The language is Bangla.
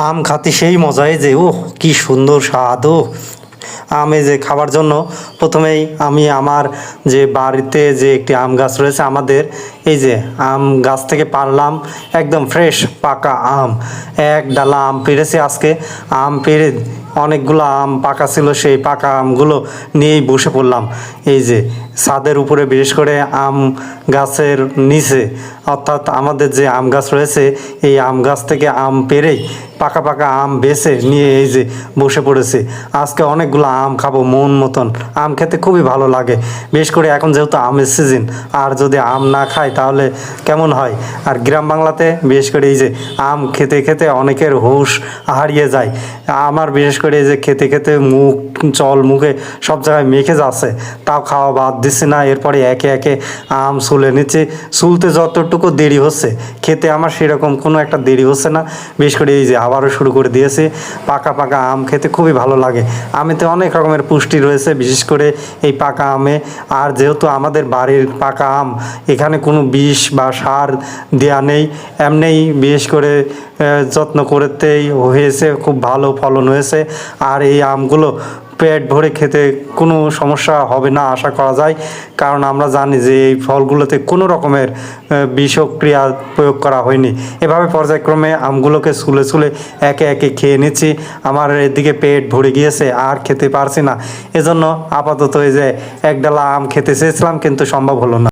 আম খাতে সেই মজাই যে ও কি সুন্দর স্বাদ ও আমে যে খাবার জন্য প্রথমেই আমি আমার যে বাড়িতে যে একটি আম গাছ রয়েছে আমাদের, এই যে আম গাছ থেকে পারলাম একদম ফ্রেশ পাকা আম। এক ডালা আম পেড়েছি আজকে। আম পেড়ে অনেকগুলো আম পাকা ছিল, সেই পাকা আমগুলো নিয়েই বসে পড়লাম। এই যে ছাদের উপরে, বিশেষ করে আম গাছের নিচে, অর্থাৎ আমাদের যে আম গাছ রয়েছে এই আম গাছ থেকে আম পেড়েই পাকা পাকা আম বেছে নিয়ে এই যে বসে পড়েছে। আজকে অনেকগুলো আম খাবো মন মতন। আম খেতে খুবই ভালো লাগে, বিশেষ করে এখন যেহেতু আমের সিজন। আর যদি আম না খাই তাহলে কেমন হয়। আর গ্রাম বাংলাতে বিশেষ করে এই যে আম খেতে খেতে অনেকের হুঁশ হারিয়ে যায়। আমার বিশেষ করে এই যে খেতে খেতে মুখ জল মুখে সব জায়গায় মেখে যাচ্ছে, তাও খাওয়া বাদ দিচ্ছি না। এরপরে একে একে আম সুলে নিচ্ছে। সুলতে যতটুকু দেরি হচ্ছে, খেতে আমার সেরকম কোনো একটা দেরি হচ্ছে না। বিশেষ করে এই যে আবারও শুরু করে দিয়েছে। পাকা পাকা আম খেতে খুবই ভালো লাগে। আমেতে অনেক রকমের পুষ্টি রয়েছে, বিশেষ করে এই পাকা আমে। আর যেহেতু আমাদের বাড়ির পাকা আম, এখানে কোনো বিষ বা সার দেওয়া নেই, এমনিই বিশেষ করে যত্ন করতেই হয়েছে, খুব ভালো ফলন হয়েছে। আর এই আমগুলো পেট ভরে খেতে কোনো সমস্যা হবে না আশা করা যায়, কারণ আমরা জানি যে এই ফলগুলোতে কোনো রকমের বিষক্রিয়া প্রয়োগ করা হয়নি। এভাবে পর্যায়ক্রমে আমগুলোকে ছুলে ছুলে একে একে খেয়ে নিচ্ছি। আমার এদিকে পেট ভরে গিয়েছে, আর খেতে পারছি না। এজন্য আপাতত এই যে এক ডালা আম খেতে চেয়েছিলাম, কিন্তু সম্ভব হলো না।